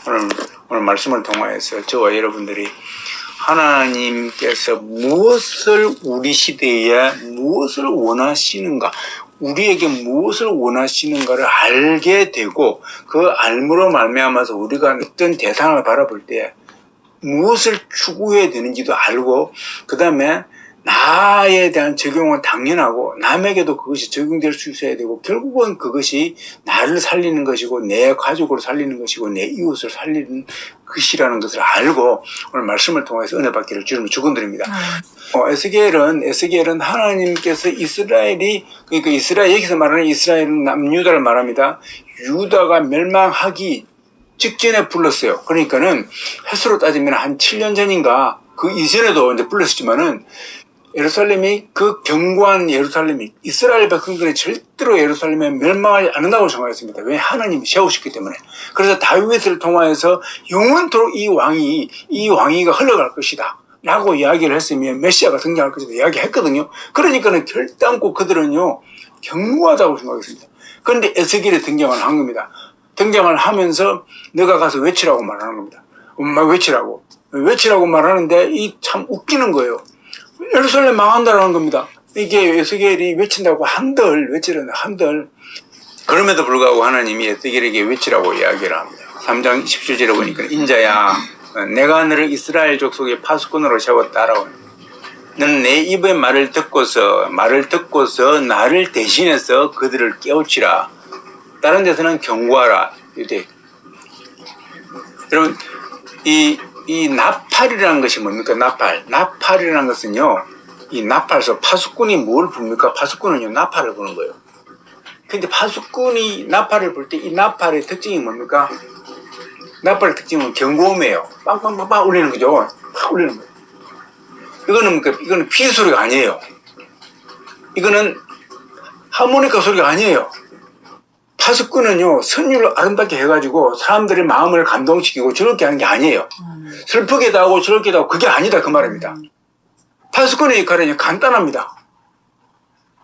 오늘 말씀을 통하여서 저와 여러분들이 하나님께서 무엇을 우리 시대에 무엇을 원하시는가, 우리에게 무엇을 원하시는가를 알게 되고, 그 알므로 말미암아서 우리가 어떤 대상을 바라볼 때 무엇을 추구해야 되는지도 알고, 그 다음에 나에 대한 적용은 당연하고 남에게도 그것이 적용될 수 있어야 되고, 결국은 그것이 나를 살리는 것이고 내 가족을 살리는 것이고 내 이웃을 살리는 것이라는 것을 알고 오늘 말씀을 통해서 은혜 받기를 주님을 축원드립니다. 에스겔은 하나님께서 이스라엘이, 그러니까 이스라엘, 여기서 말하는 이스라엘은 남유다를 말합니다. 유다가 멸망하기 직전에 불렀어요. 그러니까는 횟수로 따지면 한 7년 전인가 그 이전에도 이제 불렀지만은, 예루살렘이, 그 견고한 예루살렘이, 이스라엘 백성들이 절대로 예루살렘에 멸망하지 않는다고 생각했습니다. 왜? 하나님이 세우셨기 때문에. 그래서 다윗을 통하여서 영원토록 이 왕위가 흘러갈 것이다 라고 이야기를 했으면 메시아가 등장할 것이다 이야기했거든요. 그러니까는 결단코 그들은요 견고하다고 생각했습니다. 그런데 에스겔이 등장을 한 겁니다. 등장을 하면서 너가 가서 외치라고 말하는 겁니다. 외치라고 말하는데 이 참 웃기는 거예요. 예루살렘 망한다라는 겁니다. 이게 에스겔이 외친다고 한들. 그럼에도 불구하고 하나님이 에스겔에게 외치라고 이야기를 합니다. 3장 17절에 보니까 인자야, 내가 너를 이스라엘 족속의 파수꾼으로 세웠다라고. 너는 내 입의 말을 듣고서 나를 대신해서 그들을 깨우치라. 다른 데서는 경고하라. 이렇게. 여러분, 이 나팔이라는 것이 뭡니까? 나팔이라는 것은요, 이 나팔에서 파수꾼이 뭘 부릅니까? 파수꾼은요, 나팔을 부는 거예요. 근데 파수꾼이 나팔을 불 때 이 나팔의 특징이 뭡니까? 나팔의 특징은 경고음이에요. 빵빵빵빵 울리는 거죠. 팍 울리는 거예요. 이거는 피리 소리가 아니에요. 이거는 하모니카 소리가 아니에요. 파수꾼은요, 선율을 아름답게 해가지고 사람들의 마음을 감동시키고 저렇게 하는 게 아니에요. 슬프게도 하고 저렇게도 하고 그게 아니다 그 말입니다. 파수꾼의 역할은 간단합니다.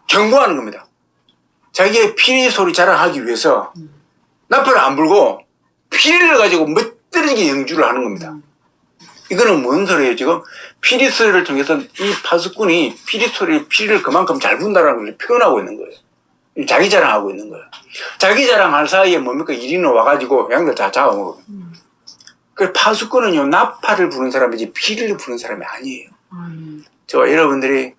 경고하는 겁니다. 자기의 피리 소리 자랑하기 위해서 나팔을 안 불고 피리를 가지고 멋들어지게 연주를 하는 겁니다. 이거는 뭔 소리예요? 지금 피리 소리를 통해서 이 파수꾼이 피리를 그만큼 잘 분다라는 걸 표현하고 있는 거예요. 자기 자랑하고 있는 거예요. 자기 자랑할 사이에 뭡니까? 일인은 와가지고 양들 다 잡아먹어요. 그 파수꾼은요, 나팔을 부는 사람이지 피리를 부는 사람이 아니에요. 저와 여러분들이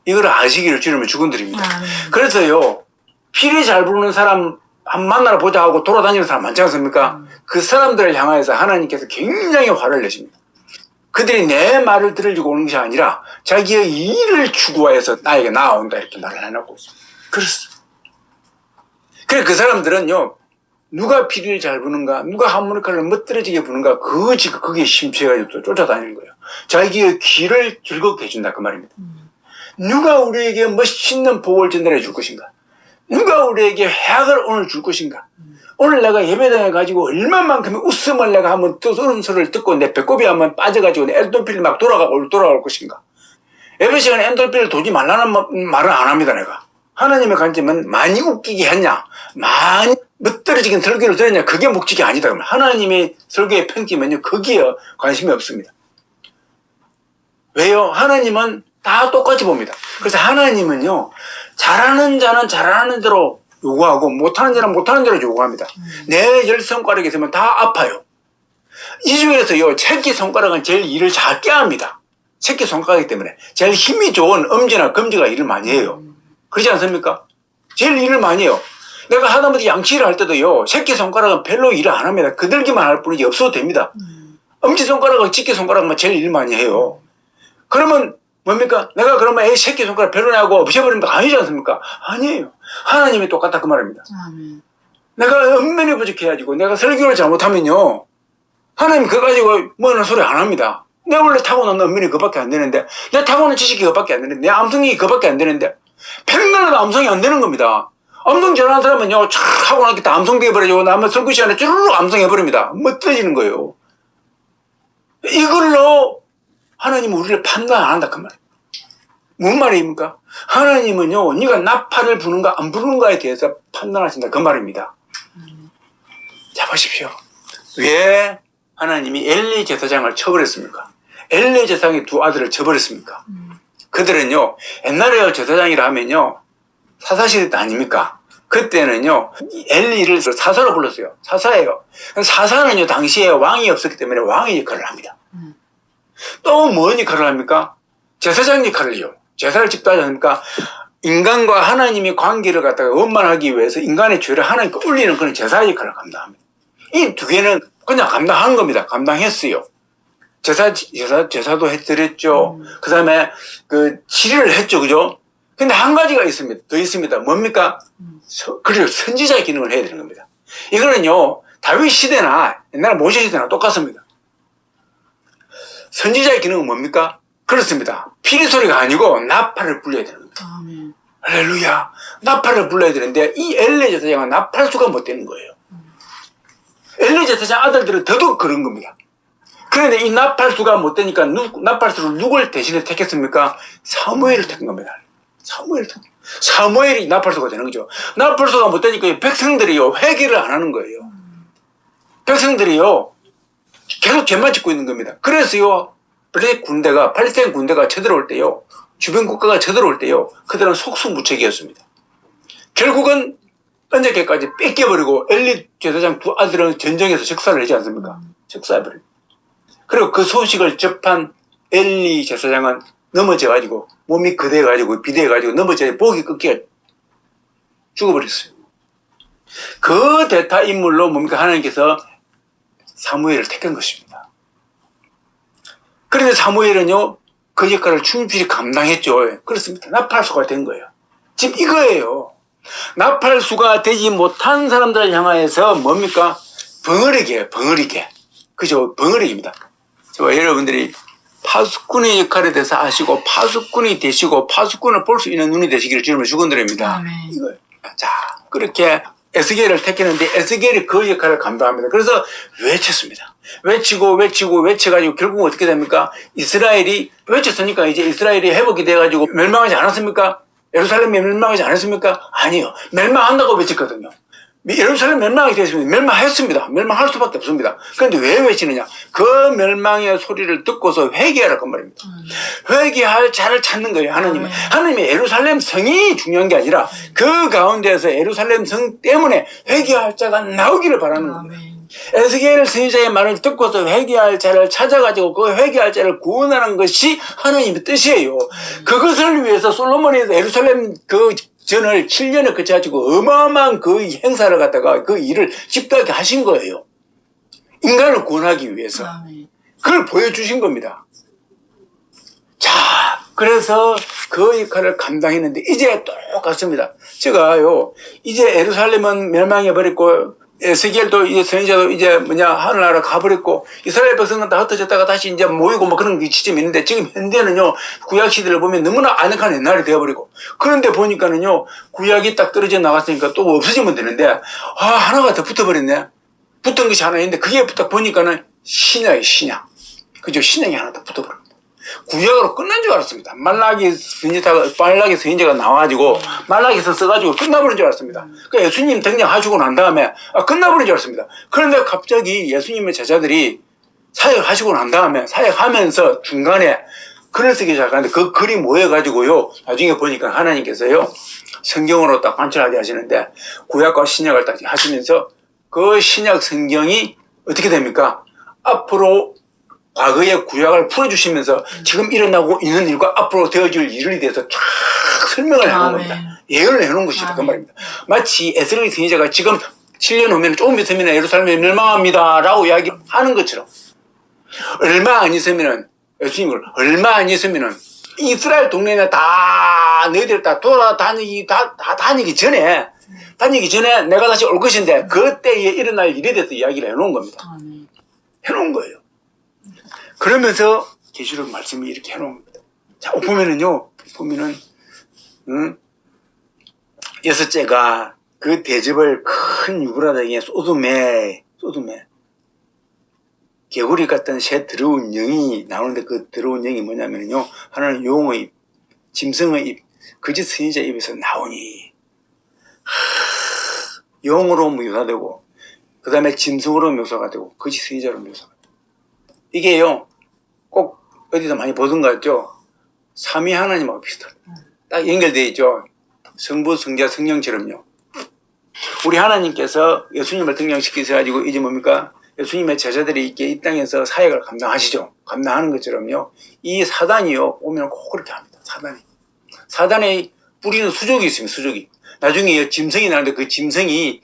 이걸 아시기를 주님을 축원드립니다. 그래서요, 피리 잘 부르는 사람 한 만나러 보자 하고 돌아다니는 사람 많지 않습니까? 그 사람들을 향하여서 하나님께서 굉장히 화를 내십니다. 그들이 내 말을 들으려고 오는 것이 아니라 자기의 일을 추구하여서 나에게 나아온다 이렇게 말을 해놓고 있습니다. 그렇습니다. 그래, 그 사람들은요, 누가 피리를 잘 부는가, 누가 하모니카를 멋들어지게 부는가, 그게 심취해가지고 쫓아다니는 거예요. 자기의 귀를 즐겁게 해준다, 그 말입니다. 누가 우리에게 멋있는 복을 전달해 줄 것인가? 누가 우리에게 해악을 오늘 줄 것인가? 오늘 내가 예배당에 가지고 얼마만큼의 웃음을 내가 한번 떠오르는 소리를 듣고 내 배꼽이 한번 빠져가지고 내 엔돌핀이 막 돌아올 것인가? 예배 시간에 엔돌핀을 도지 말라는 말은 안 합니다, 내가. 하나님의 관점은 많이 웃기게 했냐, 많이 멋들어지긴 설교를 들었냐, 그게 목적이 아니다. 하나님의 설교의 평점은요, 거기에 관심이 없습니다. 왜요? 하나님은 다 똑같이 봅니다. 그래서 하나님은요, 잘하는 자는 잘하는 대로 요구하고 못하는 자는 못하는 대로 요구합니다. 내 10손가락이 있으면 다 아파요. 이 중에서요, 새끼손가락은 제일 일을 작게 합니다. 새끼손가락이기 때문에 제일 힘이 좋은 엄지나 검지가 일을 많이 해요. 그렇지 않습니까? 제일 일을 많이 해요. 내가 하다못해 양치를 할 때도요, 새끼손가락은 별로 일을 안 합니다. 그들기만 할 뿐이지 없어도 됩니다. 엄지손가락은 집게손가락만 제일 일 많이 해요. 그러면 뭡니까? 내가 그러면 새끼손가락 별로냐 하고 없애버리면 아니지 않습니까? 아니에요. 하나님이 똑같다 그 말입니다. 내가 엄면이 부족해가지고 내가 설교를 잘못하면요, 하나님 그거 가지고 뭐는 소리 안 합니다. 내 원래 타고난 엄면이 그밖에 안 되는데, 내 타고난 지식이 그밖에 안 되는데, 내 암성이 그밖에 안 되는데, 백날에도 암성이 안 되는 겁니다. 암성 잘하는 사람은요, 촥 하고 나니까 암성 되어버리고, 나면 설교 시간에 쭈르륵 암성해버립니다. 멋져지는 거예요. 이걸로 하나님은 우리를 판단 안 한다 그 말이에요. 뭔 말입니까? 하나님은요, 네가 나팔을 부는가 안 부는가에 대해서 판단하신다 그 말입니다. 자, 보십시오. 왜 하나님이 엘리 제사장을 쳐버렸습니까? 엘리 제사장의 두 아들을 쳐버렸습니까? 그들은요, 옛날에 제사장이라 하면요, 사사시대 때 아닙니까? 그때는요, 엘리를 사사로 불렀어요. 사사예요. 사사는요, 당시에 왕이 없었기 때문에 왕의 역할을 합니다. 또 뭔 역할을 합니까? 제사장 역할을 해요. 제사를 집도하지 않습니까? 인간과 하나님의 관계를 갖다가 원만하기 위해서 인간의 죄를 하나님께 올리는 그런 제사 역할을 감당합니다. 이 두 개는 그냥 감당한 겁니다. 감당했어요. 제사도 해드렸죠. 그 다음에 치료를 했죠. 그죠? 근데 한 가지가 있습니다. 더 있습니다. 뭡니까? 그래서 선지자의 기능을 해야 되는 겁니다. 이거는요, 다윗 시대나 옛날 모세 시대나 똑같습니다. 선지자의 기능은 뭡니까? 그렇습니다. 피리 소리가 아니고 나팔을 불려야 되는 겁니다. 아멘. 할렐루야. 나팔을 불러야 되는데 이 엘리 제사장은 나팔수가 못 되는 거예요. 엘리 제사장 아들들은 더더욱 그런 겁니다. 그런데 이 나팔수가 못 되니까 나팔수를 누굴 대신에 택했습니까? 사무엘을 택한 겁니다. 사무엘이 나팔수가 되는 거죠. 나팔수가 못 되니까 백성들이요, 회개를 안 하는 거예요. 백성들이요, 계속 죄만 짓고 있는 겁니다. 그래서요, 팔레스타인 군대가 쳐들어올 때요, 주변 국가가 쳐들어올 때요, 그들은 속수무책이었습니다. 결국은 언제까지 뺏겨버리고 엘리 제사장 두 아들은 전쟁에서 적사를 하지 않습니까? 적사해버려요. 그리고 그 소식을 접한 엘리 제사장은 넘어져가지고 몸이 그대가지고 비대해가지고 넘어져 목이 끊겨 죽어버렸어요. 그 대타 인물로 뭡니까? 하나님께서 사무엘을 택한 것입니다. 그런데 사무엘은요, 그 역할을 충실히 감당했죠. 그렇습니다. 나팔수가 된 거예요. 지금 이거예요. 나팔수가 되지 못한 사람들을 향하여서 뭡니까? 벙어리게. 그죠? 벙어리입니다. 여러분들이 파수꾼의 역할에 대해서 아시고 파수꾼이 되시고 파수꾼을 볼 수 있는 눈이 되시기를 주님을 축원드립니다. 이거예요. 자, 그렇게 에스겔을 택했는데 에스겔이 그 역할을 감당합니다. 그래서 외쳤습니다. 외쳐가지고 결국 어떻게 됩니까? 이스라엘이 외쳤으니까 이제 이스라엘이 회복이 돼가지고 멸망하지 않았습니까? 예루살렘이 멸망하지 않았습니까? 아니요. 멸망한다고 외쳤거든요. 예루살렘 멸망이 되었습니다. 멸망했습니다. 멸망할 수밖에 없습니다. 그런데 왜 외치느냐? 그 멸망의 소리를 듣고서 회개하라고 말입니다. 회개할 자를 찾는 거예요, 하나님은. 하나님이 예루살렘 성이 중요한 게 아니라 그 가운데에서 예루살렘 성 때문에 회개할 자가 나오기를 바라는 겁니다. 에스겔 선지자의 말을 듣고서 회개할 자를 찾아가지고 그 회개할 자를 구원하는 것이 하나님의 뜻이에요. 그것을 위해서 솔로몬이 예루살렘 전을 7년을 거쳐가지고 어마어마한 그 행사를 갖다가 그 일을 집도하게 하신 거예요. 인간을 구원하기 위해서. 그걸 보여주신 겁니다. 자, 그래서 그 역할을 감당했는데 이제 똑같습니다. 제가요, 이제 예루살렘은 멸망해버렸고 에스겔도 이제 선지자도 이제 하늘나라 가버렸고 이스라엘 백성은 다 흩어졌다가 다시 이제 모이고 뭐 그런 지점이 있는데 지금 현대는요 구약 시대를 보면 너무나 아늑한 옛날이 되어버리고 그런데 보니까는요 구약이 딱 떨어져 나갔으니까 또 없어지면 되는데 하나가 더 붙어버렸네. 붙은 것이 하나 있는데 그게 딱 보니까는 신약 그죠? 신약이 하나 더 붙어버립니다. 구약으로 끝난 줄 알았습니다. 말라기 선지자가 나와가지고 말라기서 써가지고 끝나버린 줄 알았습니다. 그러니까 예수님 등장하시고 난 다음에 끝나버린 줄 알았습니다. 그런데 갑자기 예수님의 제자들이 사역하시고 난 다음에 사역하면서 중간에 글을 쓰기 시작하는데 그 글이 모여가지고요 나중에 보니까 하나님께서요 성경으로 딱 관찰하게 하시는데 구약과 신약을 딱 하시면서 그 신약 성경이 어떻게 됩니까? 앞으로 과거의 구약을 풀어주시면서 지금 일어나고 있는 일과 앞으로 되어질 일에 대해서 쫙 설명을 해놓은 겁니다. 예언을 해놓은 것이다. 그 말입니다. 마치 에스겔 선지자가 지금 7년 후면 조금 있으면 예루살렘이 멸망합니다. 라고 이야기하는 것처럼 얼마 안 있으면은 예수님을 얼마 안 있으면은 이스라엘 동네에 다 너희들 다 다니기 전에 내가 다시 올 것인데 그때에 일어날 일에 대해서 이야기를 해놓은 겁니다. 해놓은 거예요. 그러면서 계시록 말씀이 이렇게 해놓은 겁니다. 자, 보면은 여섯째가 그 대접을 큰 유브라등에 소돔에 개구리 같은 새 더러운 영이 나오는데 그 더러운 영이 뭐냐면요 하나는 용의 입, 짐승의 입, 거짓 선지자 입에서 나오니 용으로 묘사되고 그 다음에 짐승으로 묘사가 되고 거짓 선지자로 묘사가 되고 이게요 꼭 어디서 많이 보던 것 같죠? 삼위 하나님하고 비슷합니다. 딱 연결되어 있죠. 성부, 성자, 성령처럼요. 우리 하나님께서 예수님을 등장시키셔가지고 이제 뭡니까? 예수님의 제자들이 있게 이 땅에서 사역을 감당하시죠. 감당하는 것처럼요. 이 사단이요 오면 꼭 그렇게 합니다. 사단의 뿌리는 수족이 있습니다. 수족이. 나중에 짐승이 나는데 그 짐승이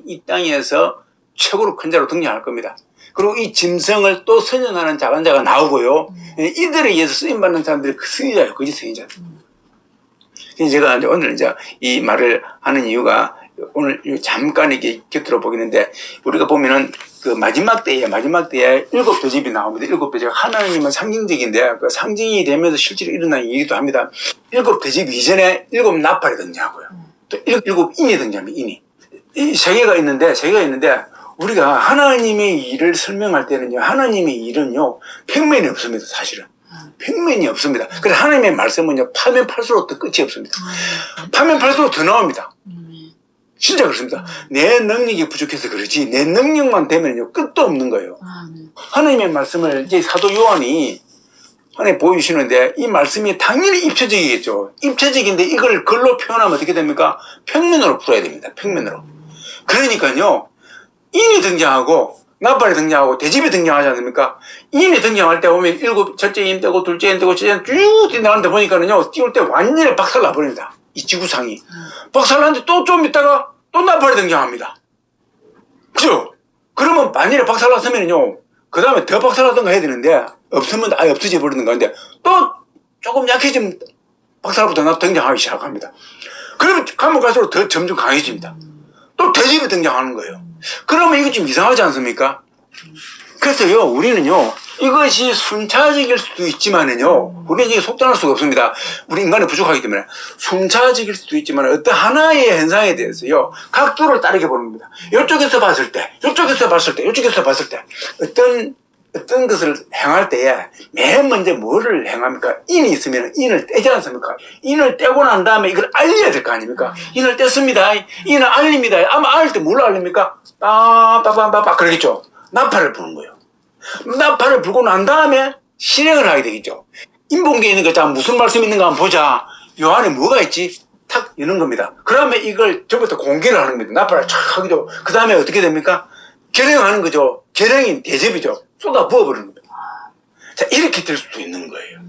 이 땅에서 최고로 큰 자로 등장할 겁니다. 그리고 이 짐승을 또 선언하는 작은 자가 나오고요. 이들에 의해서 쓰임받는 사람들이 그 선지자예요. 거짓 선지자. 제가 오늘 이제 이 말을 하는 이유가 오늘 잠깐 이렇게 곁들여 보겠는데 우리가 보면은 그 마지막 때에 7대접이 나옵니다. 7대접. 하나님은 상징적인데 그 상징이 되면서 실제로 일어나는 일이기도 합니다. 7대접 이전에 7나팔이 등장하고요. 또 7인이 등장합니다. 이 세계가 있는데 우리가 하나님의 일을 설명할 때는요, 하나님의 일은요, 평면이 없습니다, 사실은. 평면이 없습니다. 그래서 하나님의 말씀은요, 파면 팔수록 더 끝이 없습니다. 파면 팔수록 더 나옵니다. 진짜 그렇습니다. 내 능력이 부족해서 그러지, 내 능력만 되면요, 끝도 없는 거예요. 하나님의 말씀을 이제 사도 요한이 하나님 보여주시는데, 이 말씀이 당연히 입체적이겠죠. 입체적인데 이걸 글로 표현하면 어떻게 됩니까? 평면으로 풀어야 됩니다. 평면으로. 그러니까요, 인이 등장하고 나팔이 등장하고 대집이 등장하지 않습니까? 인이 등장할 때 보면 첫째 인 떼고 둘째 인 떼고 셋째 쭉 나가는데 보니까는요 띄울 때 완전히 박살나버립니다. 이 지구상이 박살나는데 또 좀 있다가 또 나팔이 등장합니다. 그죠? 그러면 만일에 박살났으면요 그 다음에 더 박살나던가 해야 되는데 없으면 아예 없어져 버리는가 하는데 또 조금 약해지면 박살부터 등장하기 시작합니다. 그러면 가면 갈수록 더 점점 강해집니다. 또 대집이 등장하는 거예요. 그러면 이거 좀 이상하지 않습니까? 그래서요, 우리는요, 이것이 순차적일 수도 있지만은요, 우리는 이게 속단할 수가 없습니다. 우리 인간이 부족하기 때문에. 순차적일 수도 있지만 어떤 하나의 현상에 대해서요, 각도를 다르게 보는 겁니다. 이쪽에서 봤을 때, 이쪽에서 봤을 때, 어떤 것을 행할 때에 맨 먼저 뭐를 행합니까? 인이 있으면 인을 떼지 않습니까? 인을 떼고 난 다음에 이걸 알려야 될 거 아닙니까? 인을 뗐습니다. 인을 알립니다. 아마 알 때 뭘 알립니까? 빠빠빠빠 그러겠죠. 나팔을 부는 거예요. 나팔을 불고 난 다음에 실행을 하게 되겠죠. 인본계에 있는 거 자 무슨 말씀 있는가 한번 보자. 요 안에 뭐가 있지? 탁 여는 겁니다. 그러면 이걸 전부터 공개를 하는 겁니다. 나팔을 촥 하기도. 그 다음에 어떻게 됩니까? 결행하는 거죠. 결행이 대접이죠. 쏟아 부어버리는 겁니다. 자, 이렇게 될 수도 있는 거예요.